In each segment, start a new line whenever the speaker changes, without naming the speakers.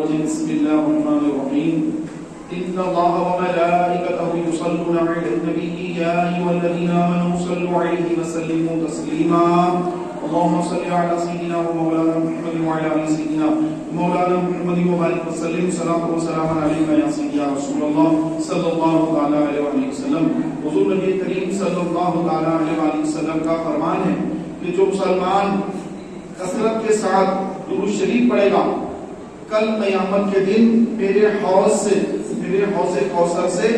الرجيم بسم الله الرحمن الرحيم إن الله وملائكته يصلون على النبي يا أيها الذين آمنوا صلوا عليه وسلموا تسليما اللهم صل على سيدنا ومولانا محمد وعلى آل سيدنا مولانا محمد وبارك وسلم صلاة وسلام عليك يا سيدي يا رسول الله صلى الله تعالى عليه وسلم. حضور نبی کریم صلی اللہ تعالی علیہ وسلم کا فرمان ہے کہ جو مسلمان کثرت کے ساتھ درود شریف پڑھے گا کل قیامت کے دن میرے حوض کوثر سے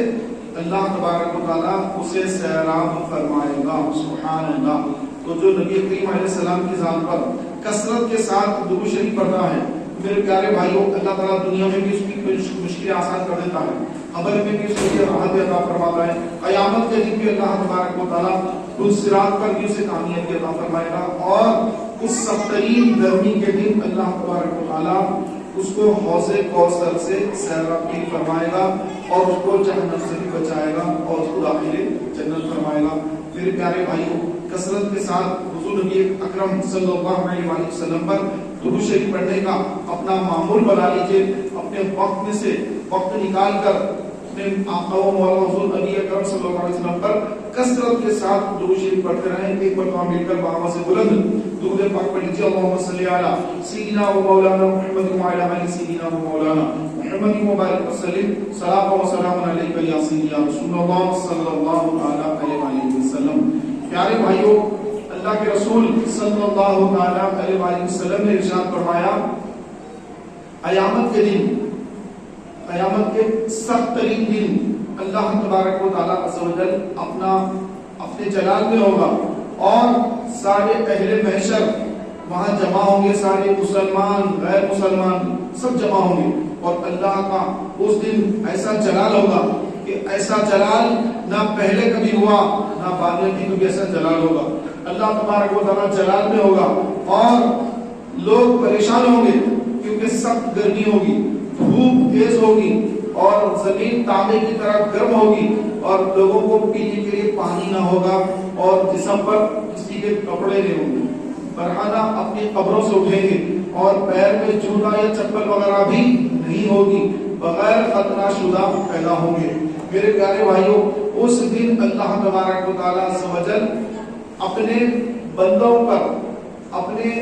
اللہ تبارک و تعالیٰ اسے سیراب فرمائے گا. سبحان اللہ. تو جو نبی کریم علیہ السلام کی ذات پر کثرت کے ساتھ درود شریف پڑھتا ہے میرے پیارے بھائیوں اللہ تعالیٰ دنیا میں بھی اس کی مشکلیں آسان کر دیتا ہے, قبر میں بھی اس کے لیے راحت عطا فرماتا ہے, قیامت کے دن بھی اللہ تبارک و تعالیٰ اس صراط پر بھی اسے کامیابی عطا فرمائے گا اور اس سخت ترین گرمی کے دن اللہ تبارک و تعالیٰ اس کو حوض کوثر سے سیراب فرمائے گا اور اس کو جہنم سے بھی بچائے گا اور اس کو داخل جنت فرمائے گا. میرے پیارے بھائیوں کثرت کے ساتھ حضور نبی اکرم صلی اللہ علیہ وسلم پر درود شریف پڑھنے کا اپنا معمول بنا لیجئے. اپنے وقت میں سے وقت نکال کر اپنے آقا و مولا حضور نبی اکرم صلی اللہ علیہ وسلم پر کثرت کے ساتھ درود شریف پڑھتے رہیں. ایک مرتبہ مل کر بآواز سے بلند درود پاک پڑھ لیجیے. اللهم صل علی سیدنا و مولانا محمد وعلی آل سیدنا و مولانا محمد وبارک وسلم صلاۃ و سلام علیک یا سیدی یا رسول اللہ صلی اللہ علیہ وسلم. پیارے بھائیوں اللہ کے رسول صلی اللہ علیہ وسلم نے ارشاد فرمایا قیامت کے دن, قیامت کے سخت ترین دن اللہ تبارک و تعالیٰ عز و جل اپنے جلال میں ہوگا اور سارے اہل محشر وہاں جمع ہوں گے, سارے مسلمان غیر مسلمان سب جمع ہوں گے اور اللہ کا اس دن ایسا جلال ہوگا کہ ایسا جلال نہ پہلے کبھی ہوا نہ بعد میں بھی کبھی ایسا جلال ہوگا. اللہ تبارک و تعالیٰ جلال میں ہوگا اور لوگ پریشان ہوں گے کیونکہ سخت گرمی ہوگی, دھوپ تیز ہوگی اور زمین تانبے کی طرح گرم ہوگی اور لوگوں کو پینے کے لیے پانی نہ ہوگا اور جسم پر کسی کے کپڑے نہیں ہوں گے. برہنہ اپنی قبروں سے اٹھیں گے اور پیر میں جوتا یا چپل وغیرہ بھی نہیں ہوگی, بغیر خطرہ شدہ پیدا ہوں گے. میرے پیارے بھائیوں اس دن اللہ تبارک و تعالیٰ عز و جل اپنے بندوں پر, اپنے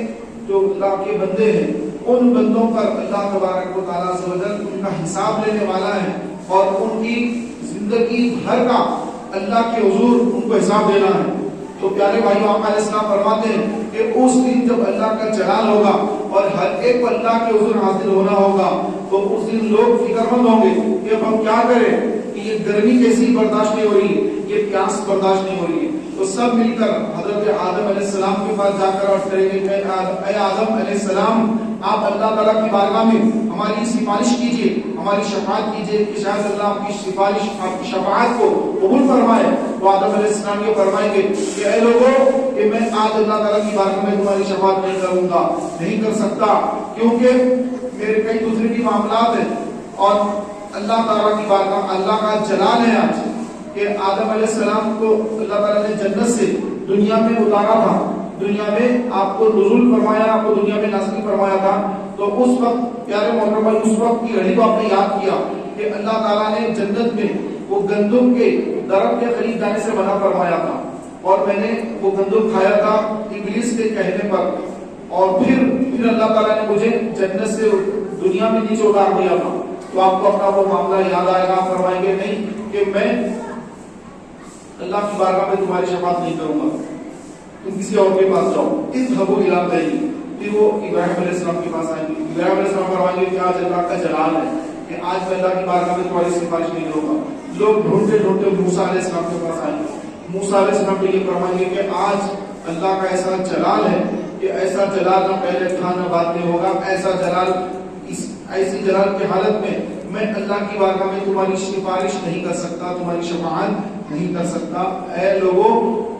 جو اللہ کے بندے ہیں ان بندوں پر اللہ تبارک و تعالیٰ عز و جل ان کا حساب لینے والا ہے اور ان کی زندگی بھر کا اللہ کے حضور ان کو حساب دینا ہے. تو پیارے بھائیوں آقا علیہ السلام فرماتے ہیں کہ اس دن جب اللہ کا جلال ہوگا اور ہر ایک کو اللہ کے حضور حاضر ہونا ہوگا تو اس دن لوگ فکر مند ہوں گے کہ اب ہم کیا کریں, کہ یہ گرمی کیسی برداشت نہیں ہو رہی ہے, یہ پیاس برداشت نہیں ہو رہی ہے. تو سب مل کر حضرت آدم علیہ السلام کے پاس جا کر عرض کریں گے اے آدم علیہ السلام آپ اللہ تعالیٰ کی بارگاہ میں ہماری سفارش کیجئے, ہماری شفاعت کیجئے کہ شاید اللہ آپ کی سفارش, آپ کی شفاعت کو قبول فرمائے. تو آدم علیہ السلام یہ فرمائیں گے کہ اے لوگوں کہ میں آج اللہ تعالیٰ کی بارگاہ میں تمہاری شفاعت نہیں کروں گا, نہیں کر سکتا کیونکہ میرے کئی دوسرے بھی معاملات ہیں اور اللہ تعالیٰ کی بارگاہ اللہ کا جلال ہے آج کہ آدم علیہ السلام کو اللہ تعالیٰ نے جنت سے دنیا میں اتارا تھا, دنیا میں آپ کو نزول فرمایا, آپ کو دنیا میں نازل فرمایا تھا. تو اس وقت پیارے محترم بھائی اس وقت کی گھڑی کو آپ نے یاد کیا کہ اللہ تعالیٰ نے جنت میں وہ گندم کے درخت کے قریب جانے سے منع فرمایا تھا اور میں نے وہ گندم کھایا تھا ابلیس کے کہنے پر اور پھر اللہ تعالیٰ نے مجھے جنت سے دنیا میں نیچے اتار دیا تھا. تو آپ کو اپنا وہ معاملہ یاد آئے گا, فرمائیں گے نہیں کہ میں اللہ کی بارگاہ میں تمہاری شفاعت نہیں کروں گا, تم کسی اور کے پاس جاؤ. اذهبوا الى غیری. پھر وہ ابراہیم علیہ السلام کے پاس آئیں گے. ابراہیم علیہ السلام فرمائیں گے کہ آج اللہ کا جلال ہے کہ آج میں اللہ کی بارگاہ میں تمہاری سفارش نہیں کروں گا. لوگ ڈھونڈتے ڈھونڈتے موسیٰ علیہ السلام کے پاس آئیں گے. موسیٰ علیہ السلام کو یہ فرمائیں گے کہ آج اللہ کا ایسا جلال ہے کہ ایسا جلال نہ پہلے تھا نہ بعد میں ہوگا. ایسا جلال, ایسی جلال کی حالت میں میں اللہ کی بارگاہ میں تمہاری سفارش نہیں کر سکتا, تمہاری شفاعت نہیں کر سکتا. اے لوگوں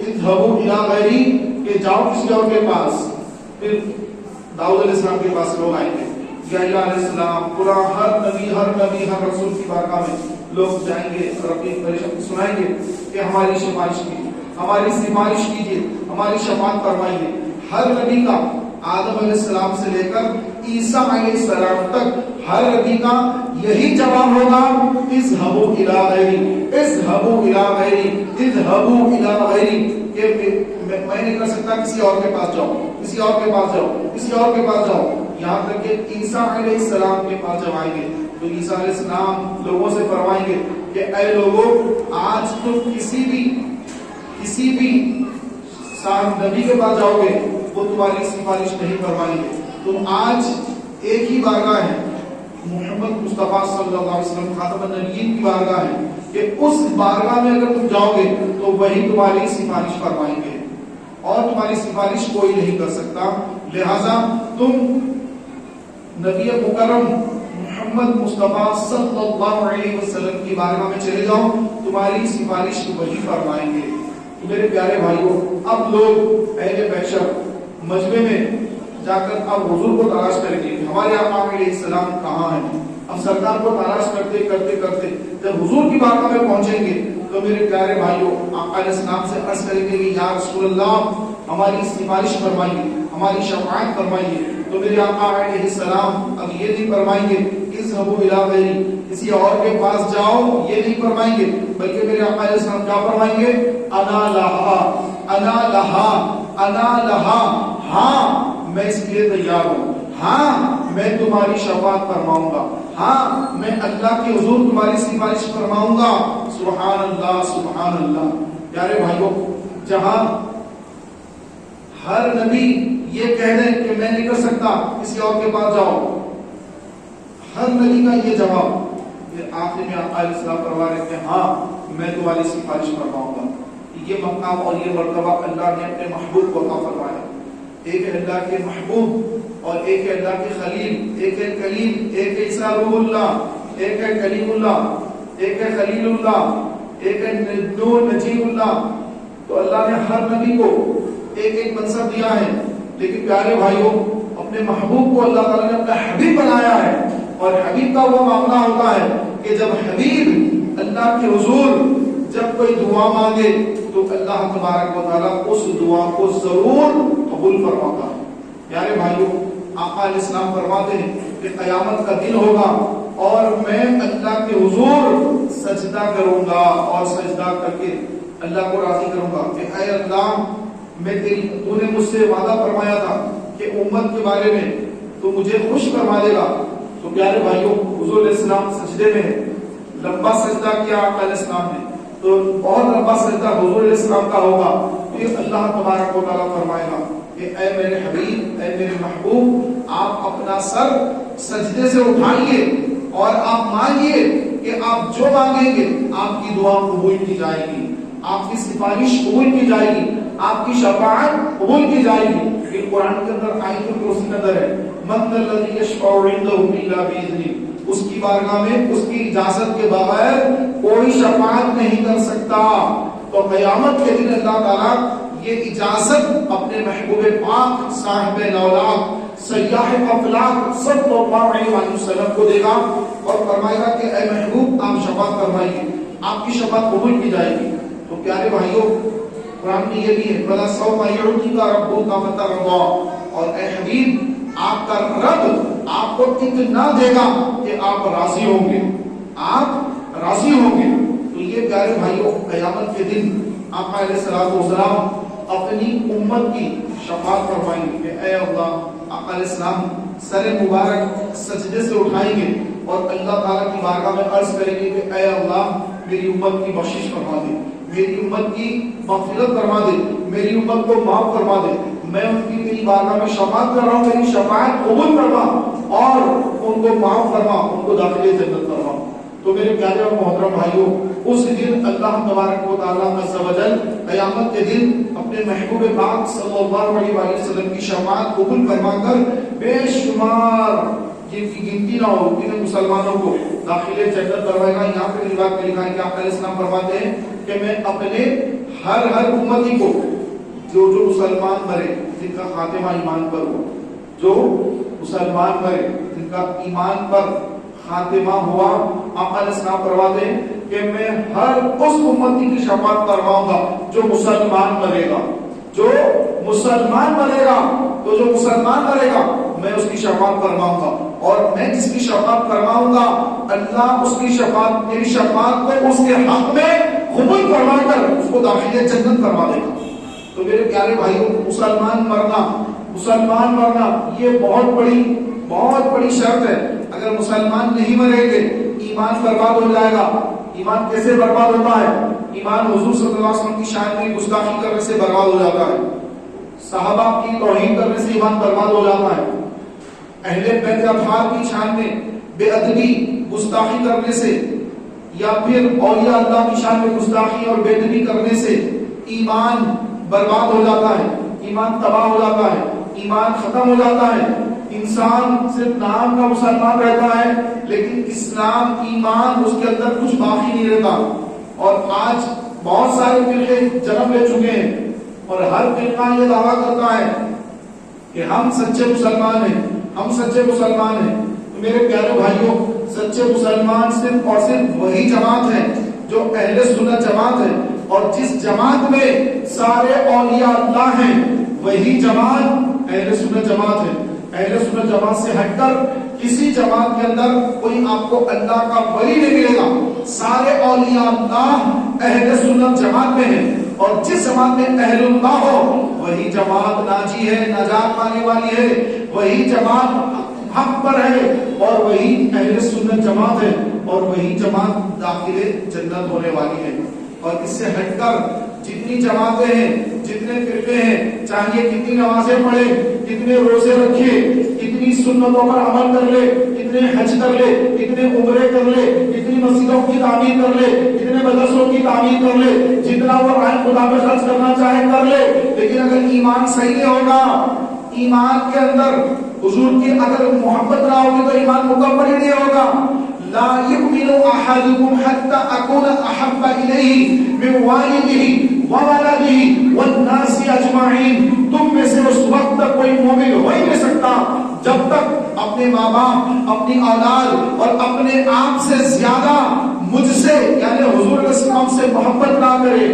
اذهبوا الى غیری کہ جاؤ کسی اور کے پاس. پھر داؤد علیہ السلام کے پاس لوگ آئیں گے, یحییٰ علیہ السلام, پورا ہر نبی ہر رسول کی بارگاہ میں لوگ جائیں گے اور اپنی پریشانی سنائیں گے کہ ہماری سفارش کیجیے, ہماری سفارش کیجیے, ہماری شفاعت فرمائیے. ہر نبی کا آدم علیہ السلام سے لے کر عیسیٰ علیہ السلام تک ہر نبی کا یہی جواب ہوگا، اذهبوا الی غیری، اذهبوا الی غیری، اذهبوا الی غیری، کہ میں نہیں کر سکتا، کسی اور کے پاس جاؤ، کسی اور کے پاس جاؤ، کسی اور کے پاس جاؤ، یہاں تک کہ عیسیٰ علیہ السلام کے پاس جب آئیں گے تو عیسیٰ علیہ السلام لوگوں سے فرمائیں گے کہ اے لوگوں، آج تم کسی بھی صاحب نبی کے پاس جاؤ گے وہ تمہاری سفارش نہیں فرمائیں گے، تم آج ایک ہی بارگاہ ہے، محمد مصطفیٰ صلی اللہ علیہ وسلم خاتم النبیین کی بارگاہ ہے، کہ اس بارگاہ میں اگر تم جاؤ گے تو وہی تمہاری سفارش فرمائیں گے اور تمہاری سفارش کوئی نہیں کر سکتا، لہذا تم نبی مکرم محمد مصطفیٰ صلی اللہ علیہ وسلم کی بارگاہ میں چلے جاؤ، تمہاری سفارش وہی فرمائیں گے۔ میرے پیارے بھائیوں، اب لوگ اہل محشر مجمع میں جا کر اب حضور کو تلاش کریں گے، ہمارے آقا علیہ السلام کہاں ہیں؟ اب سرکار کو تلاش کرتے کرتے کرتے جب حضور کی بارگاہ میں پہنچیں گے تو میرے پیارے بھائیوں آقا علیہ السلام سے عرض کریں گے کہ یا رسول اللہ ہماری سفارش فرمائیے، ہماری شفاعت فرمائیے، تو میرے آقا علیہ السلام اب یہ نہیں فرمائیں گے اذهبوا الی غیری، کسی اور کے پاس جاؤ، یہ نہیں فرمائیں گے، بلکہ میرے آقا علیہ السلام کیا فرمائیں گے؟ انا لہا، انا لہا، انا لہا، ہاں میں اس کے لیے تیار ہوں، ہاں میں تمہاری شفاعت فرماؤں گا، ہاں میں اللہ کے حضور تمہاری سفارش فرماؤں گا۔ سبحان اللہ، سبحان اللہ۔ پیارے بھائیوں، جہاں ہر نبی یہ کہہ دے کہ میں نہیں کر سکتا، کسی اور کے پاس جاؤ، ہر نبی کا یہ جواب، پھر آخر میں آقا علیہ السلام فرما رہے کہ ہاں میں تمہاری سفارش فرماؤں گا۔ یہ مقام اور یہ مرتبہ اللہ نے اپنے محبوب کو عطا فرمایا، ایک ہے اللہ کے محبوب اور ایک ہے اللہ کے خلیل، ایک ہے کلیم، ایک ہے عیسیٰ روح اللہ، ایک ہے کلیم اللہ، ایک ہے خلیل اللہ، ایک ہے نور نجیب اللہ۔ تو اللہ نے ہر نبی کو ایک ایک منصب دیا ہے، لیکن پیارے بھائیوں اپنے محبوب کو اللہ تعالیٰ نے اپنا حبیب بنایا ہے، اور حبیب کا وہ معاملہ ہوتا ہے کہ جب حبیب اللہ کے حضور جب کوئی دعا مانگے تو اللہ تبارک و تعالیٰ اس دعا کو ضرور قبول فرماتا ہے۔ پیارے بھائیوں، آقا علیہ السلام فرماتے ہیں کہ قیامت کا دن ہوگا اور میں اللہ کے حضور سجدہ کروں گا اور سجدہ کر کے اللہ کو راضی کروں گا کہ اے اللہ، میں تو نے مجھ سے وعدہ فرمایا تھا کہ امت کے بارے میں تو مجھے خوش فرما دے گا۔ تو پیارے بھائیوں، حضور علیہ السلام سجدے میں لمبا سجدہ کیا آقا علیہ السلام نے، تو بہت لمبا سجدہ حضور علیہ السلام کا ہوگا، پھر اللہ تبارک و تعالیٰ فرمائے گا کہ اے میرے حبیب، اے میرے محبوب، آپ اپنا سر سجدے سے اٹھائیے اور آپ مانگیے کہ آپ جو مانگیں گے آپ کی دعا قبول کی جائے گی، آپ کی سفارش قبول کی جائے گی، آپ کی شفاعت قبول کی جائے گی۔ یہ قرآن کے اندر آیت الکرسی کے اندر ہے، من ذا الذی یشفع عنده الا باذنہ، اس کی بارگاہ میں اس کی اجازت کے بغیر کوئی شفاعت نہیں کر سکتا۔ تو قیامت کے دن اللہ تعالیٰ یہ اجازت اپنے محبوب پاک صاحب نولاک سیاح افلاک صلی اللہ علیہ وسلم کو دے گا اور فرمائے گا کہ اے محبوب آپ شفاعت فرمائیے، آپ کی شفاعت قبول کی جائے گی۔ تو پیارے بھائیوں، قرآن میں یہ بھی ہے بلا سوف یعطیک ربک فترضی، اور اے حبیب آپ کا رب آپ کو اتنا دے گا کہ آپ راضی ہوں گے، آپ راضی ہوں گے۔ تو یہ پیارے بھائیوں قیامت کے دن آقا علیہ الصلوۃ والسلام اپنی امت کی شفاعت فرمائیں گے کہ اے اللہ، آقا علیہ السلام سر مبارک سجدے سے اٹھائیں گے اور اللہ تعالیٰ کی بارگاہ میں عرض کریں گے کہ اے اللہ میری امت کی بخشش فرما دے، میری امت کی مغفرت فرما دے، میری امت کو معاف فرما دے، میں ان کی میری بارگاہ میں شفاعت کر رہا ہوں، میری شفاعت قبول فرما اور ان کو معاف فرما، ان کو داخل جنت فرما۔ تو میرے پیارے اور محترم بھائیوں، اس دن اللہ تبارک و تعالیٰ عز و جل قیامت کے دن اپنے محبوب پاک صلی اللہ علیہ وسلم کی شفاعت قبول فرما کر بے شمار جن کی گنتی نہ ہو اتنے مسلمانوں کو داخل جنت کروائے گا۔ یہاں پہ روایت میں لکھا ہے کہ آقا علیہ السلام فرماتے ہیں کہ میں اپنے ہر امتی کو جو مسلمان مرے جن کا خاتمہ ایمان پر ہو، جو مسلمان مرے جن کا ایمان پر خاتمہ ہوا، آقا علیہ السلام فرماتے ہیں کہ میں ہر اس امتی کی شفاعت کرواؤں گا جو مسلمان مرے گا، جو مسلمان مرے گا تو جو مسلمان مرے گا میں اس کی شفاعت فرماؤں گا، اور میں جس کی شفاعت فرماؤں گا اللہ اس کی شفاعت، میری شفاعت کو اس کے حق میں قبول فرما کر اس کو داخل جنت فرما دے گا۔ تو میرے پیارے بھائیوں، مسلمان مرنا یہ بہت بڑی شرط ہے۔ اگر مسلمان نہیں مریں گے ایمان برباد ہو جائے گا۔ ایمان کیسے برباد ہوتا ہے؟ ایمان حضور صلی اللہ علیہ وسلم کی شان میں گستاخی کرنے سے برباد ہو جاتا ہے، صحابہ کی توہین کرنے سے ایمان برباد ہو جاتا ہے، اہل بیت اطہار کی شان میں بے ادبی گستاخی کرنے سے، یا پھر اولیاء اللہ کی شان میں گستاخی اور بے ادبی کرنے سے ایمان برباد ہو جاتا ہے، ایمان تباہ ہو جاتا ہے، ایمان ختم ہو جاتا ہے۔ انسان صرف نام کا مسلمان رہتا ہے لیکن اسلام ایمان اس کے اندر کچھ باقی نہیں رہتا۔ اور آج بہت سارے فرقے جنم لے چکے ہیں اور ہر فرقہ یہ دعویٰ کرتا ہے کہ ہم سچے مسلمان ہیں، ہم سچے مسلمان ہیں۔ تو میرے پیارے بھائیوں، سچے مسلمان صرف اور صرف وہی جماعت ہے جو اہل سنت جماعت ہے، اور جس جماعت میں سارے اولیاء اللہ ہیں وہی جماعت اہل سنت جماعت ہے۔ اہل سنت جماعت سے ہٹ کر کسی جماعت کے اندر کوئی آپ کو اللہ کا ولی نہیں ملے گا۔ سارے اولیاء اللہ اہل سنت جماعت میں ہیں، اور جس جماعت میں اہل اللہ ہو وہی جماعت ناجی ہے، نجات پانے والی ہے، وہی جماعت حق پر ہے، اور وہی اہل سنت جماعت ہے، اور وہی جماعت داخل جنت ہونے والی ہے۔ اور اس سے ہٹ کر جتنی جماعتیں ہیں، جتنے فرقے ہیں، چاہیے کتنی نمازیں پڑھے، کتنے روزے رکھے، کتنی سنتوں پر عمل کر لے، کتنے حج کر لے، کتنے عمرے کر لے، کتنی مسجدوں کی تعمیر کر لے، کتنے مدرسوں کی تعمیر کر لے، جتنا وہ رائے خدا میں خرچ کرنا چاہے کر لے، لیکن اگر ایمان صحیح نہیں ہوگا، ایمان کے اندر حضور کی اگر محبت نہ ہوگی تو ایمان مکمل ہی نہیں ہوگا۔ لا يؤمن احدكم حتى اكون احب اليه من والده وولده والناس اجمعین۔ تم میں سے اس وقت تک کوئی مومن ہو ہی نہیں سکتا جب تک اپنے ماں باپ، اپنی اولاد اور اپنے آپ سے زیادہ مجھ سے یعنی حضور علیہ السلام سے محبت نہ کرے۔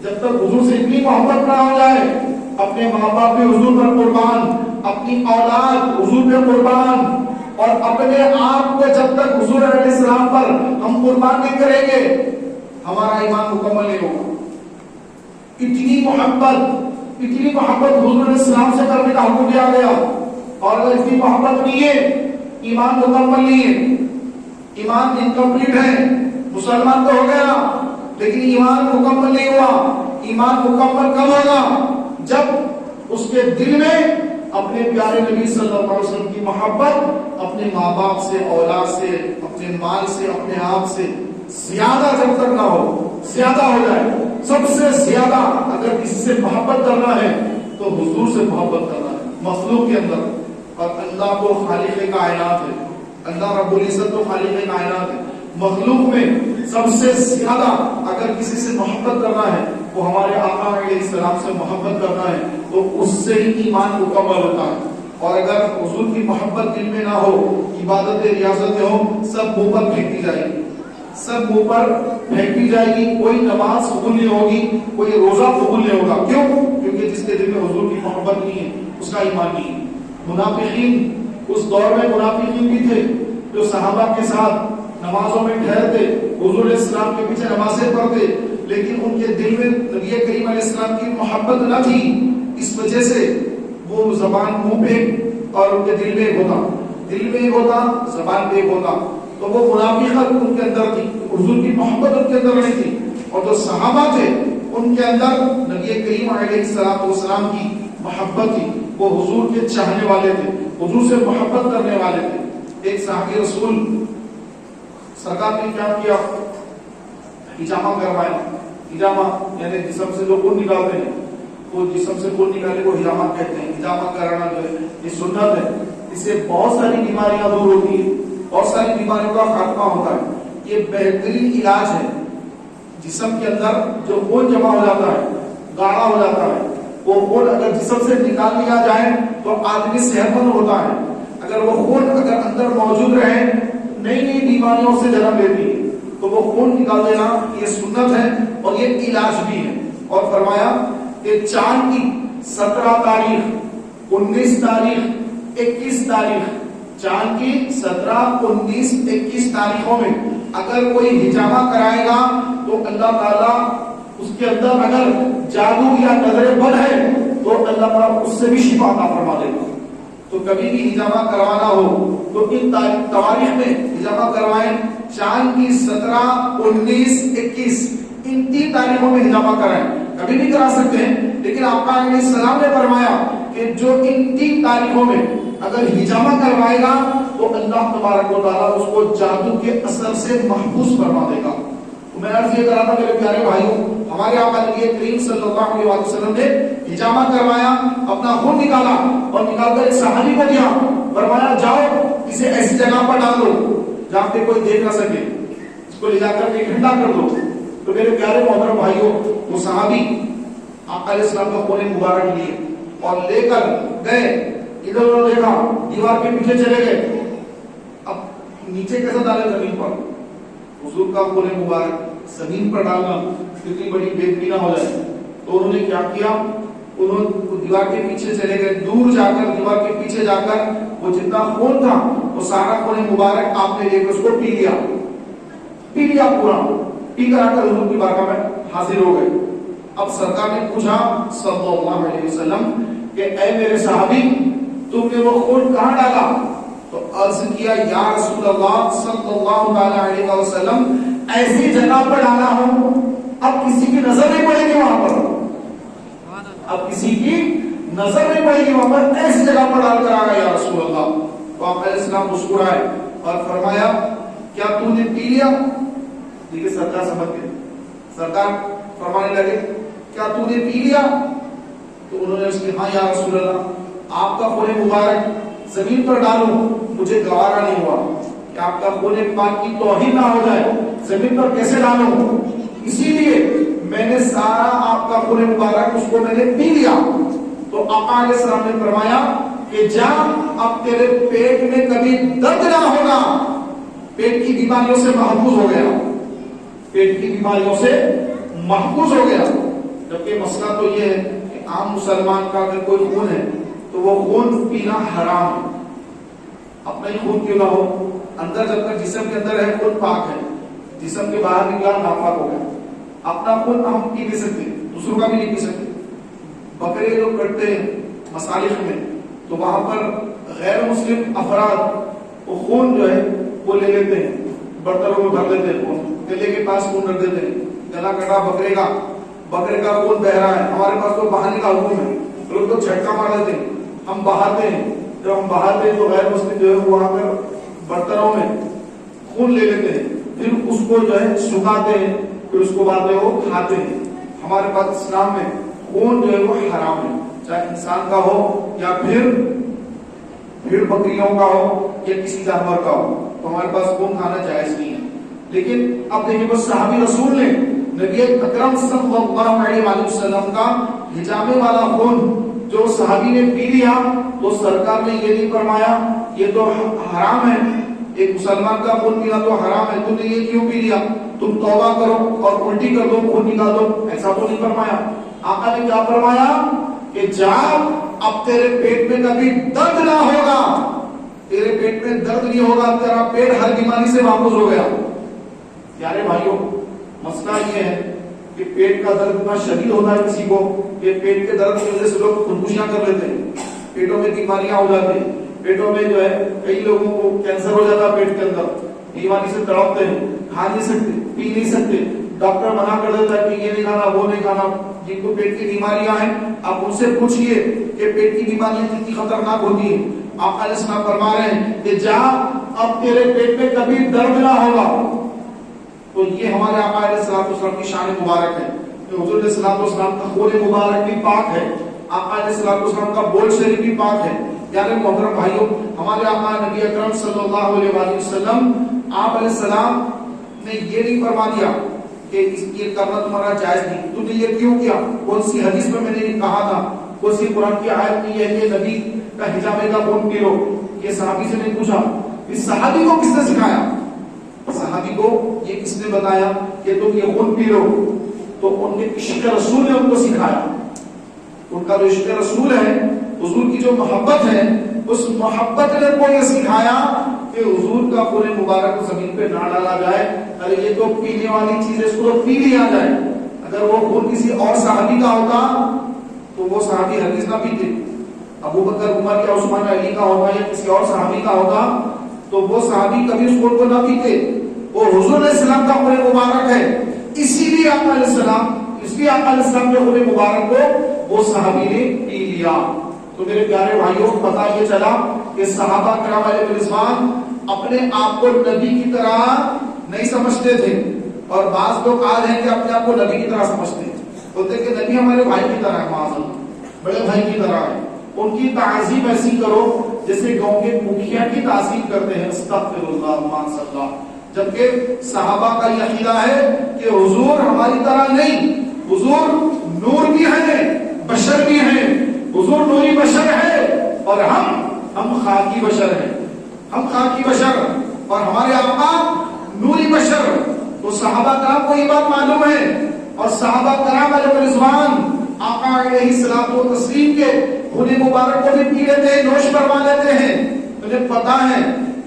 جب تک حضور سے اتنی محبت نہ ہو جائے، اپنے ماں باپ بھی حضور پر قربان، اپنی اولاد حضور پہ قربان، اور اپنے آپ کو جب تک حضور علیہ السلام پر ہم قربان نہیں کریں گے ہمارا ایمان مکمل نہیں ہوگا۔ اتنی محبت حضور علیہ السلام سے کرنے کا حکم دیا گیا، اور اگر اتنی محبت نہیں ہے ایمان مکمل نہیں ہے، ایمان انکمپلیٹ ہے۔ مسلمان تو ہو گیا لیکن ایمان مکمل نہیں ہوا۔ ایمان مکمل کب ہوگا؟ جب اس کے دل میں اپنے پیارے نبی صلی اللہ علیہ وسلم کی محبت اپنے ماں باپ سے، اولاد سے، اپنے مال سے، اپنے آپ سے زیادہ جب تک نہ ہو، زیادہ ہو جائے۔ سب سے زیادہ اگر کسی سے محبت کرنا ہے تو حضور سے محبت کرنا ہے مخلوق کے اندر۔ اور اللہ تو خالق کائنات ہے، اللہ رب العزت تو خالق کائنات ہے۔ مخلوق میں سب سے زیادہ اگر کسی سے محبت کرنا ہے وہ ہمارے آقا علیہ السلام سے محبت کرنا ہے، تو اس سے ہی ایمان مکمل ہوتا ہے۔ اور اگر حضور کی محبت دل میں نہ ہو، عبادتیں ریاضتیں ہوں، سب منہ پر پھینک دی جائے گی، سب منہ پر پھینک دی جائے گی۔ کوئی نماز قبول نہیں ہوگی، کوئی روزہ قبول نہیں ہوگا۔ کیوں؟ کیونکہ جس کے دل میں حضور کی محبت نہیں ہے اس کا ایمان نہیں ہے۔ منافقین، اس دور میں منافقین بھی تھے جو صحابہ کے ساتھ نمازوں میں ٹھہرتے، حضور علیہ السلام کے پیچھے نمازیں پڑھتے، لیکن ان کے دل میں نبی کریم علیہ السلام کی محبت نہ تھی، اس وجہ سے وہ زبان منہ پہ اور ان کے دل میں ایک ہوتا، زبان پہ ایک ہوتا، تو وہ منافقت ان کے اندر تھی، حضور کی محبت ان کے اندر نہیں تھی۔ اور جو صحابہ تھے ان کے اندر نبی کریم علیہ السلام کی محبت تھی، وہ حضور کے چاہنے والے تھے، حضور سے محبت کرنے والے تھے۔ ایک صحابی رسول سرکار نے کیا کیا؟ ہجامہ کروایا۔ ہجامہ یعنی جسم سے جو خون نکالتے ہیں، وہ جسم سے خون نکالے کو ہجامہ کہتے ہیں۔ ہجامہ کرانا جو ہے یہ سنت ہے، اس سے بہت ساری بیماریاں دور ہوتی ہیں، بہت ساری بیماریوں کا خاتمہ ہوتا ہے۔ یہ بہترین علاج ہے۔ جسم کے اندر جو خون جمع ہو جاتا ہے، گاڑھا ہو جاتا ہے، وہ خون اگر جسم سے نکال لیا جائے تو آدمی صحت مند ہوتا ہے۔ اگر وہ خون اگر اندر موجود رہے نئی نئی بیماریوں سے جنم لیتی ہے، تو وہ خون نکال دینا یہ سنت ہے اور یہ علاج بھی ہے۔ اور فرمایا کہ چاند کی 17 تاریخ 19 تاریخ 21 تاریخ چاند کی 17 19 21 تاریخوں میں اگر کوئی ہجامہ کرائے گا تو اللہ تعالیٰ اس کے اندر اگر جادو یا نظر بد ہے تو اللہ تعالیٰ اس سے بھی شفا عطا فرما دے گا. تو کبھی بھی ہجامہ کروانا ہو تو ان تواریخ میں ہجامہ کروائیں. چاند کی 17 19 21 ان 3 تاریخوں میں ہجامہ کرائیں. کبھی بھی کرا سکتے ہیں لیکن آقا علیہ السلام نے فرمایا کہ جو ان 3 تاریخوں میں اگر ہجامہ کروائے گا تو اللہ تبارک و تعالیٰ اس کو جادو کے اثر سے محفوظ فرما دے گا. میں عرض یہ کرا تھا میرے پیارے بھائیوں, ہمارے آقا نبی کریم صلی اللہ علیہ وسلم نے ہجامہ کروایا, اپنا خون نکالا اور نکال کر ایک صحابی کو دیا, فرمایا جاؤ اسے ایسی جگہ پر ڈال دو جہاں پہ کوئی دیکھ نہ سکے, اس کو لے جا کر کے ٹھنڈا کر دو. تو میرے پیارے محترم بھائیوں, وہ صحابی آقا علیہ السلام کا خون مبارک لیے اور لے کر گئے, ادھر ادھر دیکھا, دیوار کے پیچھے چلے گئے. اب نیچے کیسے ڈالے زمین پر؟ حضور کا خون مبارک زمین پر ڈالنا کتنی بڑی بے ادبی نہ ہو جائے. تو انہوں نے کیا کیا, انہوں دیوار کے پیچھے چلے گئے, دور جا کر دیوار کے پیچھے جا کر وہ جتنا خون تھا وہ سارا خون مبارک آپ نے لے کر اس کو پی لیا پورا, پی کر آ کر حضور کی بارگاہ میں حاضر ہو گئے. اب سرکار نے پوچھا صلی اللہ علیہ وسلم کہ اے میرے صحابی تم نے وہ خون کہاں ڈالا؟ تو عرض کیا یا رسول اللہ صلی اللہ علیہ وسلم ایسی جگہ پر ڈالا ہوں اب کسی کی نظر نہیں پڑے گی وہاں پر, اب کسی کی نظر نہیں پڑے گی وہاں پر, ایسی جگہ پر ڈال کر آ گیا یا رسول اللہ. تو آپ علیہ السلام مسکرائے اور فرمایا کیا تو نے پی لیا؟ دیکھیے سرکار سمجھ گئے, سرکار فرمانے لگے کیا تو نے پی لیا؟ تو انہوں نے اس کی ہاں یا رسول اللہ آپ کا خون مبارک زمین پر ڈالوں مجھے گوارا نہیں ہوا کہ آپ کا خون پاک کی توہین نہ ہو جائے, زمین پر کیسے ڈالوں, اسی لیے میں نے سارا آپ کا خون مبارک اس کو میں نے پی لیا. تو آقا علیہ السلام نے فرمایا کہ جا اب تیرے پیٹ میں کبھی درد نہ ہوگا, پیٹ کی بیماریوں سے محفوظ ہو گیا, پیٹ کی بیماریوں سے محفوظ ہو گیا. جبکہ مسئلہ تو یہ ہے کہ عام مسلمان کا اگر کوئی خون ہے تو وہ خون پینا حرام ہے. اپنا ہی خون کیوں نہ ہو, اندر جب تک جسم کے اندر ہے خون پاک ہے, جسم کے باہر نکلا ناپاک ہو گیا. اپنا خون ہم پی نہیں سکتے, دوسروں کا بھی نہیں پی سکتے. بکرے لوگ کٹتے ہیں مصالح میں تو وہاں پر غیر مسلم افراد وہ خون جو ہے وہ لے لیتے ہیں, برتنوں میں بھر لیتے ہیں, خون گلے کے پاس خون رکھ دیتے ہیں, گلا کٹا بکرے کا خون بہ رہا ہے, ہمارے پاس تو بہانے کا حکم ہے, لوگ تو جھٹکا مار دیتے ہیں, ہم بہاتے ہیں. جب ہم بہاتے ہیں تو غیر مسلم جو ہے وہاں پر برتنوں میں خون لے لیتے ہیں, پھر اس کو جو ہے سکھاتے ہیں, پھر اس کو بعد میں وہ کھاتے ہیں. ہمارے پاس اسلام میں خون جو ہے وہ حرام ہے, چاہے انسان کا ہو یا پھر بھیڑ بکریوں کا ہو یا کسی جانور کا ہو, تو ہمارے پاس خون کھانا جائز نہیں ہے. لیکن اب دیکھیں بس صحابی رسول نے نبی اکرم صلی اللہ علیہ وسلم کا ہجامے والا خون جو صحابی نے پی لیا تو سرکار نے یہ نہیں فرمایا یہ تو حرام ہے, ایک مسلمان کا خون پینا تو حرام ہے, تم نے یہ کیوں پی لیا, تم توبہ کرو اور الٹی کر دو, خون نکال دو, ایسا تو نہیں فرمایا. آقا نے کیا فرمایا کہ جا اب تیرے پیٹ میں کبھی درد نہ ہوگا, تیرے پیٹ میں درد نہیں ہوگا, تیرا پیٹ ہر بیماری سے محفوظ ہو گیا. پیارے بھائیوں مسئلہ یہ ہے کہ پیٹ کا درد اتنا شدید ہوتا ہے کسی کو کہ پیٹ کے درد کی وجہ سے لوگ خودکشیاں کر لیتے ہیں, پیٹوں میں بیماریاں ہو جاتی ہیں, پیٹوں میں جو ہے کئی لوگوں کو کینسر ہو جاتا ہے پیٹ کے اندر, بیماری سے تڑپتے ہیں, کھا نہیں سکتے, پی نہیں سکتے, ڈاکٹر منع کر دیتا ہے کہ یہ نہیں کھانا وہ نہیں کھانا. جن کو پیٹ کی بیماریاں ہیں آپ ان سے پوچھئے کہ پیٹ کی بیماریاں کتنی خطرناک ہوتی ہیں. آقا علیہ السلام فرما رہے ہیں کہ جا اب تیرے پیٹ میں کبھی درد نہ ہوگا. تو یہ ہمارے آقا علیہ السلام کی شان مبارک ہے کہ حضور علیہ السلام کا خون مبارک بھی پاک ہے, آقا علیہ السلام کا بول شریف بھی پاک ہے. یعنی محترم بھائیوں ہمارے آقا نبی اکرم صلی اللہ علیہ وسلم آپ علیہ السلام نے یہ نہیں فرما دیا کہ یہ کرنا تمہارا جائز نہیں, تم نے یہ کیوں کیا, کون سی حدیث میں نے کہا تھا, کون سی قرآن کی آیت میں یہ کہ نبی کا ہجامے کا خون پی لو, یہ صحابی سے نہیں پوچھا. اس صحابی کو کس نے سکھایا, صحابی کو یہ کس نے بتایا کہ تم یہ خون پی لو, تو ان کے عشق رسول نے ان کو سکھایا. ان کا جو عشق رسول ہے حضور کی جو محبت ہے اس محبت نے کو یہ سکھایا کہ حضور کا خون مبارک زمین پہ نہ ڈالا جائے، ارے یہ تو پینے والی چیز ہے، اس کو پی لیا جائے۔ اگر وہ خون کسی اور صحابی کا ہوتا تو وہ صحابی ہرگز نہ پیتے، ابو بکر عمر یا عثمان علی کا ہوتا یا کسی اور صحابی کا ہوتا تو وہ صحابی کبھی اس خون کو نہ پیتے۔ وہ حضور علیہ السلام کا خون مبارک ہے، اسی لیے آقا علیہ السلام کے خون مبارک کو وہ صحابی نے پی لیا۔ تو میرے پیارے بھائیوں، پتہ یہ چلا کہ صحابہ کرام علیہ رضوان اپنے آپ کو نبی کی طرح نہیں سمجھتے تھے، اور بعض لوگ آج ہیں کہ اپنے آپ کو نبی کی طرح سمجھتے ہیں، بولتے کہ نبی ہمارے بھائی کی طرح ہے، معاذ اللہ بڑے بھائی کی طرح ہے، ان کی تعظیم ایسی کرو جیسے گاؤں کے مکھیا کی تعظیم کرتے ہیں، استغفر اللہ معاذ اللہ۔ جبکہ صحابہ کا یہ عقیدہ ہے کہ حضور ہماری طرح نہیں، حضور نور بھی ہے، بشر بھی ہے، حضور نوری بشر ہے، اور ہم خاکی بشر ہیں، ہم خاکی بشر اور ہمارے آقا نوری بشر۔ تو صحابہ کرام کو یہ بات معلوم ہے، اور صحابہ کرام علیہ رضوان آقا علیہ الصلوۃ والتسلیم کے خون مبارک کو بھی پی لیتے ہیں، نوش فرما لیتے ہیں۔ انہیں پتا ہے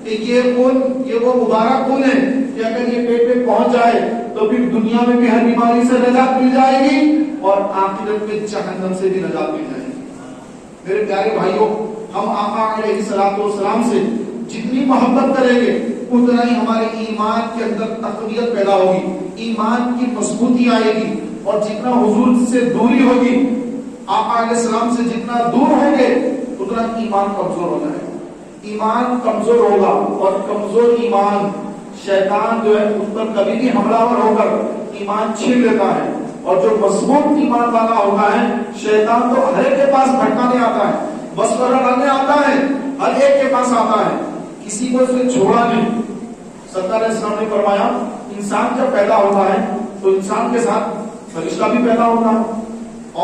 کہ یہ وہ مبارک خون ہے کہ اگر یہ پیٹ میں پہنچ جائے تو پھر دنیا میں بھی ہر بیماری سے نجات مل جائے گی، اور آخرت میں جہنم سے بھی نجات مل جائے گی۔ میرے پیارے بھائیوں، ہم آقا علیہ الصلوۃ والسلام سے جتنی محبت کریں گے اتنا ہی ہمارے ایمان کے اندر تقویت پیدا ہوگی، ایمان کی مضبوطی آئے گی، اور جتنا حضور سے دوری ہوگی، آقا علیہ السلام سے جتنا دور ہوں گے اتنا ایمان کمزور ہو جائے گا، ایمان کمزور ہوگا، اور کمزور ایمان شیطان جو ہے اس پر کبھی بھی حملہ آور ہو کر ایمان چھین لیتا ہے، اور جو مضبوط ایمان والا ہوتا ہے شیطان تو ہر ایک کے پاس بھٹکانے آتا ہے، وسوسہ ڈالنے آتا ہے، ہر ایک کے پاس آتا ہے، کسی کو اس نے چھوڑا نہیں۔ سرکار علیہ السلام نے فرمایا انسان جب پیدا ہوتا ہے تو انسان کے ساتھ فرشتہ بھی پیدا ہوتا ہے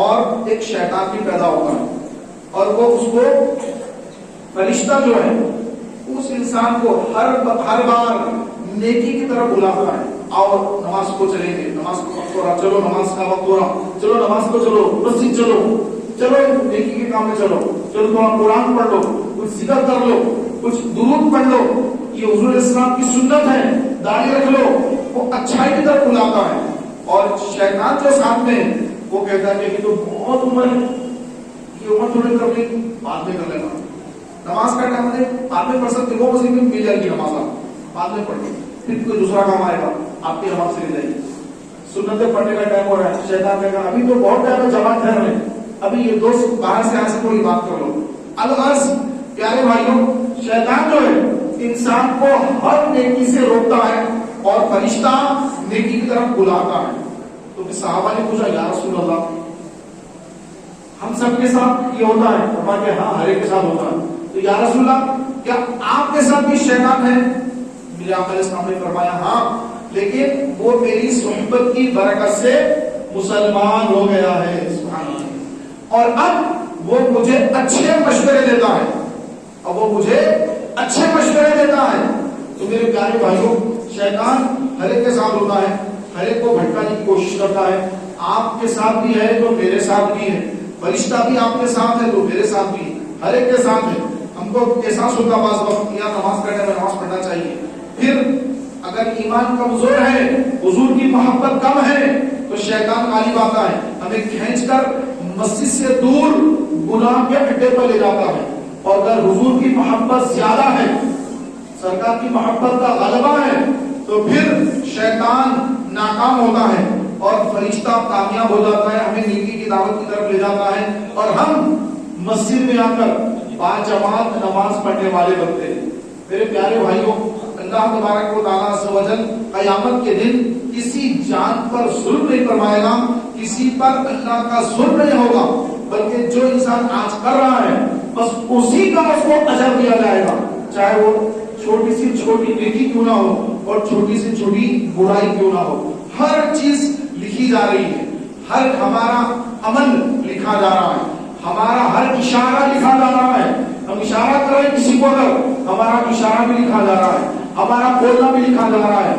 اور ایک شیطان بھی پیدا ہوتا ہے، اور وہ اس کو فرشتہ جو ہے اس انسان کو ہر بار نیکی کی طرف بلاتا ہے، آؤ نماز کو چلیں گے، نماز کو وقت ہو رہا، چلو نماز کا وقت ہو رہا، چلو نماز کو چلو، مسجد چلو، چلو نیکی کے کام میں چلو، چلو تھوڑا قرآن پڑھ لو، کچھ ذکر کر لو، کچھ درود پڑھ لو، یہ حضور اسلام کی سنت ہے، داڑھی رکھ لو۔ وہ اچھائی کی طرف بلاتا ہے، اور شیطان جو ساتھ میں وہ کہتا ہے کہ یہ تو بہت عمر ہے، یہ عمر تھوڑی کر لیں، بعد میں کر لینا، نماز کا ٹائم ہے بعد میں پڑھ سکتے، وہ مسجد میں مل جائے گی نماز، آپ بعد میں پڑھ لیں، پھر کوئی دوسرا کام آئے گا آپ کی نماز سے لے جائے گی۔ سنتیں پڑھنے کا ٹائم ہو رہا ہے، شیطان کہے گا ابھی تو بہت ٹائم ہے، جماعت ٹھہر رہے، ابھی یہ دوست باہر سے آئے سے تھوڑی بات کر لو۔ الغرض پیارے بھائیوں، شیطان جو ہے انسان کو ہر نیکی سے روکتا ہے، اور فرشتہ نیکی کی طرف بلاتا ہے۔ تو صحابہ نے پوچھا یا رسول اللہ ہم سب کے ساتھ یہ ہوتا ہے؟ فرمایا کہ ہاں ہر ایک کے ساتھ ہوتا ہے۔ تو یا رسول اللہ کیا آپ کے ساتھ بھی شیطان ہے؟ میرے آقا علیہ السلام نے فرمایا ہاں، لیکن وہ میری صحبت کی برکت سے مسلمان ہو گیا ہے، سبحان اللہ، اور اب وہ مجھے اچھے مشورے دیتا ہے، تو میرے پیارے بھائیوں، شیطان ہر ایک کے ساتھ ہوتا ہے، ہر ایک کو بھٹکانے کی کوشش کرتا ہے، آپ کے ساتھ بھی ہے تو میرے ساتھ بھی ہے، فرشتہ بھی آپ کے ساتھ ہے تو میرے ساتھ بھی ہے، ہر ایک کے ساتھ ہے۔ ہم کو احساس ہوتا بعض وقت یا نماز پڑھنے میں نماز پڑھنا چاہیے، پھر اگر ایمان کمزور ہے، حضور کی محبت کم ہے، تو شیطان غالب آتا ہے، ہمیں کھینچ کر مسجد سے دور گناہ کے اڈے پر لے جاتا ہے، اور اگر حضور کی محبت زیادہ ہے، سرکار کی محبت کا غلبہ ہے، تو پھر شیطان ناکام ہوتا ہے اور فرشتہ کامیاب ہو جاتا ہے، ہمیں نیکی کی دعوت کی طرف لے جاتا ہے، اور ہم مسجد میں آ کر باجماعت نماز پڑھنے والے بنتے ہیں۔ میرے پیارے بھائیوں، اللہ تبارک و تعالیٰ عز و جل قیامت کے دن کسی جان پر ظلم نہیں فرمائے گا، کسی پر اللہ کا ظلم نہیں ہوگا، بلکہ جو انسان آج کر رہا ہے بس اسی کا اس کو اجر دیا جائے گا، چاہے وہ چھوٹی سی چھوٹی نیکی کیوں نہ ہو اور چھوٹی سی چھوٹی برائی کیوں نہ ہو، ہر چیز لکھی جا رہی ہے، ہر ہمارا عمل لکھا جا رہا ہے، ہمارا ہر اشارہ لکھا جا رہا ہے، ہم اشارہ کر رہے ہیں کسی کو اگر ہمارا اشارہ بھی لکھا جا رہا ہے، ہمارا بولنا بھی لکھا جا رہا ہے،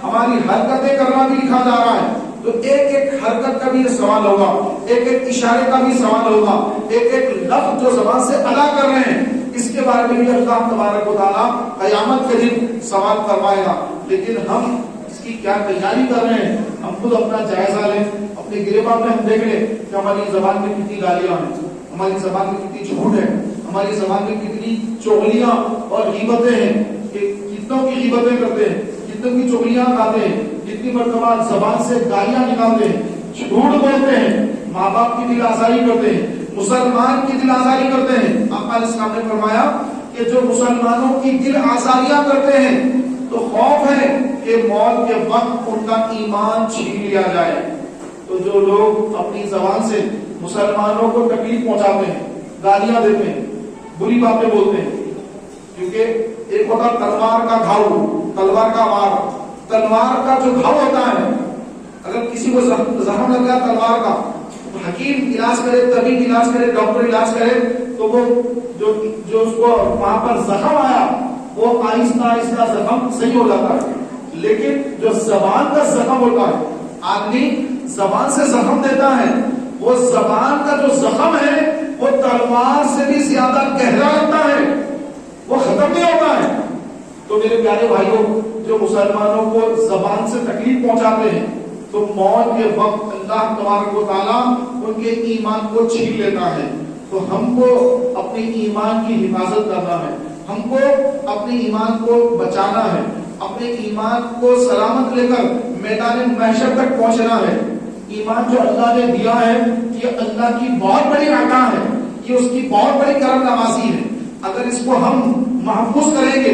ہماری حرکتیں کرنا بھی لکھا جا رہا ہے۔ تو ایک ایک حرکت کا بھی یہ سوال ہوگا، ایک ایک اشارے کا بھی سوال ہوگا، ایک ایک لفظ جو زبان سے ادا کر رہے ہیں اس کے بارے میں بھی اللہ تبارک و تعالیٰ قیامت کے دن سوال فرمائے گا۔ لیکن ہم اس کی کیا تیاری کر رہے ہیں؟ ہم خود اپنا جائزہ لیں، اپنے گریبان میں ہم دیکھ لیں کہ ہماری زبان میں کتنی گالیاں ہیں، ہماری زبان میں کتنی جھوٹ ہے، ہماری زبان میں کتنی چغلیاں اور غیبتیں ہیں، کہ کتنوں کی غیبتیں کرتے ہیں، کتنوں کی چغلیاں کھاتے ہیں، کتنی مرتبہ زبان سے گالیاں نکالتے ہیں، جھوٹ بولتے ہیں، ماں باپ کی دل آزاری کرتے ہیں، مسلمان کی دل آزاری کرتے ہیں۔ آقا علیہ السلام نے فرمایا کہ جو مسلمانوں کی دل آزاریاں کرتے ہیں تو خوف ہے کہ موت کے وقت ان کا ایمان چھین لیا جائے۔ تو جو لوگ اپنی زبان سے مسلمانوں کو تکلیف پہنچاتے ہیں، گالیاں دیتے ہیں، بری باتیں بولتے ہیں، کیونکہ ایک ہوتا تلوار کا گھاؤ، تلوار کا وار، تلوار کا جو گھاؤ ہوتا ہے، اگر کسی کو زخم لگ گیا تلوار کا، حکیم علاج کرے، طبیب علاج کرے، ڈاکٹر علاج کرے، تو وہ جو اس کو وہاں پر زخم آیا وہ آہستہ آہستہ زخم صحیح ہو جاتا ہے۔ لیکن جو زبان کا زخم ہوتا ہے، آدمی زبان سے زخم دیتا ہے، وہ زبان کا جو زخم ہے وہ تلوار سے بھی زیادہ گہرا ہوتا ہے، وہ ختم نہیں ہوتا ہے۔ تو میرے پیارے بھائیوں، جو مسلمانوں کو زبان سے تکلیف پہنچاتے ہیں تو موت کے وقت اللہ تبارک و تعالیٰ ان کے ایمان کو چھین لیتا ہے۔ تو ہم کو اپنے ایمان کی حفاظت کرنا ہے، ہم کو اپنے ایمان کو بچانا ہے، اپنے ایمان کو سلامت لے کر میدان محشر تک پہنچنا ہے۔ ایمان جو اللہ نے دیا ہے یہ اللہ کی بہت بڑی عطا ہے، یہ اس کی بہت بڑی کرم نوازی ہے۔ اگر اس کو ہم محفوظ کریں گے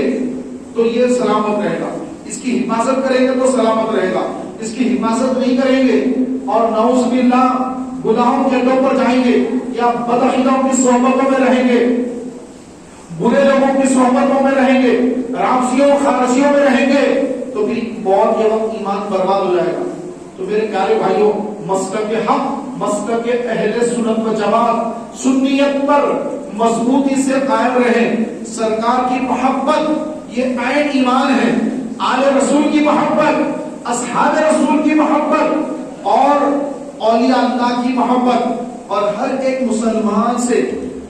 تو یہ سلامت رہے گا، اس کی حفاظت کریں گے تو سلامت رہے گا۔ اس کی حفاظت نہیں کریں گے اور نعوذ باللہ گناہوں کے اڈوں پر جائیں گے یا بدعقیدوں کی صحبتوں میں رہیں گے، برے لوگوں کی صحبتوں میں رہیں گے، رافضیوں خارجیوں میں رہیں گے، تو پھر موت کے وقت ایمان برباد ہو جائے گا۔ تو میرے پیارے بھائیوں، مسلک حق، مسلک اہل سنت و جماعت، سنیت پر مضبوطی سے قائم رہیں۔ سرکار کی محبت یہ عین ایمان ہے، آل رسول کی محبت، اصحاب رسول کی محبت اور اولیاء اللہ کی محبت، اور ہر ایک مسلمان سے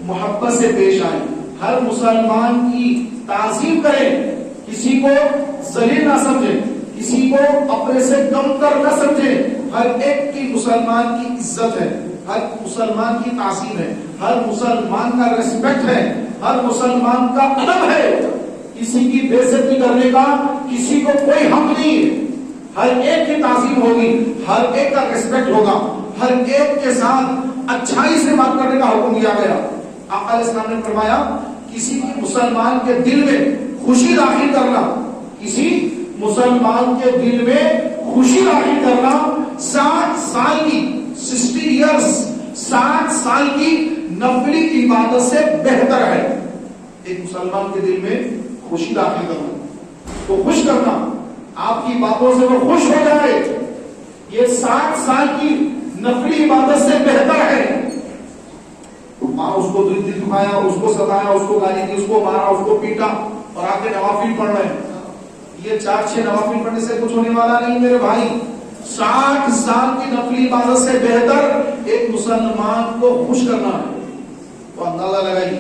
محبت سے پیش آئیں، ہر مسلمان کی تعظیم کریں، کسی کو ذلیل نہ سمجھیں، کسی کو اپنے سے کم تر نہ سمجھیں۔ ہر ایک کی مسلمان کی عزت ہے، ہر مسلمان کی تعظیم ہے، ہر مسلمان کا ریسپیکٹ ہے، ہر مسلمان کا ادب ہے۔ کسی کی بے عزتی کرنے کا کسی کو کوئی حق نہیں ہے۔ ہر ایک کی تعظیم ہوگی، ہر ایک کا ریسپیکٹ ہوگا، ہر ایک کے ساتھ اچھائی سے بات کرنے کا حکم دیا گیا۔ آقا علیہ السلام نے فرمایا کسی کی مسلمان کے دل میں خوشی داخل کرنا، کسی مسلمان کے دل میں خوشی داخل کرنا 60 سال کی 60 ایئرس 60 سال کی نفلی عبادت سے بہتر ہے۔ ایک مسلمان کے دل میں خوشی داخل کرنا، تو خوش کرنا، آپ کی باتوں سے وہ خوش ہو جائے، یہ 60 سال کی نفلی عبادت سے بہتر ہے۔ ماں اس کو دل دکھایا، اس کو ستایا، اس کو گالی دی، اس کو مارا، اس کو پیٹا، اور آ کے نوافل پڑھ رہے ہیں۔ یہ 4-6 نوافل پڑھنے سے کچھ ہونے والا نہیں میرے بھائی۔ 60 سال کی نفلی عبادت سے بہتر ایک مسلمان کو خوش کرنا ہے۔ تو اندازہ لگائیے،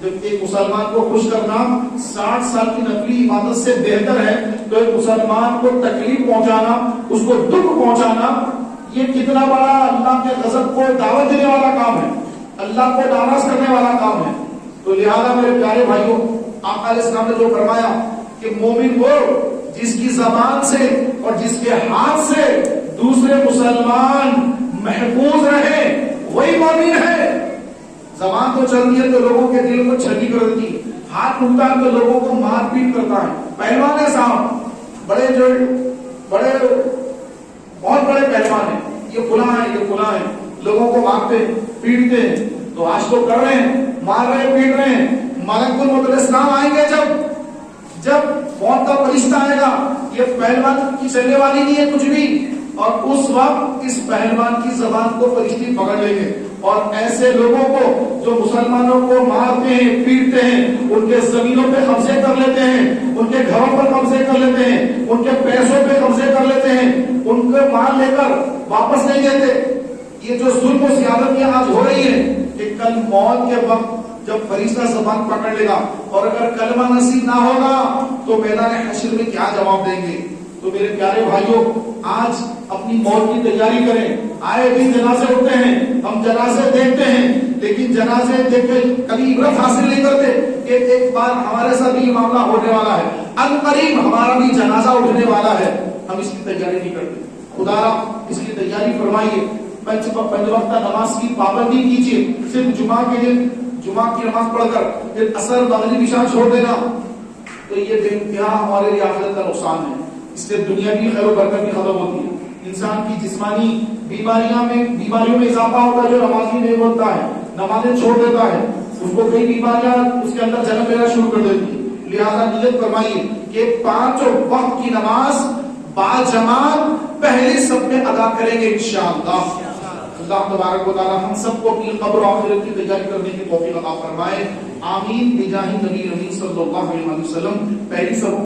جب ایک مسلمان کو خوش کرنا 60 سال کی نفلی عبادت سے بہتر ہے، تو ایک مسلمان کو تکلیف پہنچانا، اس کو دکھ پہنچانا، یہ کتنا بڑا اللہ کے غضب کو دعوت دینے والا کام ہے، اللہ کو ناراض کرنے والا کام ہے۔ تو لہذا میرے پیارے بھائیوں، آقا علیہ السلام نے جو فرمایا کہ مومن وہ جس کی زبان سے اور جس کے ہاتھ سے دوسرے مسلمان محفوظ رہے، وہی مومن ہے۔ زبان تو چلتی ہے تو لوگوں کے دل کو چھلنی کر دیتی ہے، ہاتھ اٹھتا ہے تو لوگوں کو مار پیٹ کرتا ہے۔ پہلوان ہے صاحب، بڑے بہت بڑے پہلوان ہیں، یہ فلاں ہے، یہ فلاں ہے، لوگوں کو مارتے ہیں، پیٹتے ہیں۔ تو آج تو کر رہے ہیں، مار رہے ہیں، پیٹ رہے ہیں۔ ملک الموت علیہ السلام آئیں گے جب موت کا فرشتہ آئے گا، یہ پہلوان کی چلنے والی نہیں ہے کچھ بھی، اور اس وقت اس پہلوان کی زبان کو فرشتے پکڑ لیں گے، اور ایسے لوگوں کو جو مسلمانوں کو مارتے ہیں، پیٹتے ہیں، ان کے زمینوں پہ قبضے کر لیتے ہیں، ان کے گھروں پر قبضے کر لیتے ہیں، ان کے پیسوں پہ قبضے کر لیتے ہیں، ان کے مال لے کر واپس نہیں دیتے. یہ جو ظلم و زیادتیاں آج ہو رہی ہیں کہ کل موت کے وقت جب فرشتہ زبان پکڑ لے گا اور اگر کلمہ نصیب نہ ہوگا تو میدان حشر میں کیا جواب دیں گے. تو میرے پیارے بھائیوں آج اپنی موت کی تیاری کریں. آئے دن جنازے اٹھتے ہیں, ہم جنازے دیکھتے ہیں, لیکن جنازے دیکھ کے کبھی عبرت حاصل نہیں کرتے کہ ایک بار ہمارے ساتھ بھی معاملہ ہونے والا ہے, عنقریب ہمارا بھی جنازہ اٹھنے والا ہے. ہم اس کی تیاری نہیں کرتے. خدا اس کی تیاری فرمائیے. پنج وقت نماز کی پابندی کیجیے. صرف جمعہ کے دن جمعہ کی نماز پڑھ کر پھر عصر مغرب عشاء چھوڑ دینا تو یہ بے انتہا ہمارے لیے آخرت کا نقصان ہے. اس سے دنیا کی خیر و برکت بھی ختم ہوتی ہے. انسان کی جسمانی بیماریوں میں اضافہ ہوتا ہے جو نمازی نہیں ہوتا ہے, نمازیں چھوڑ دیتا ہے, اس کو کئی بیماریاں اس کے اندر جنم لینا شروع کر دیتی ہے. لہذا نیت فرمائیے کہ 5 وقت کی نماز باجماعت پہلے سب میں ادا کریں گے انشاءاللہ. اللہ تبارک و تعالی ہم سب کو اپنی قبر و آخرت کی تیاری کرنے کی توفیق عطا فرمائے. آمین بجاہ نبی رحیم صلی اللہ علیہ وسلم. پہلی سب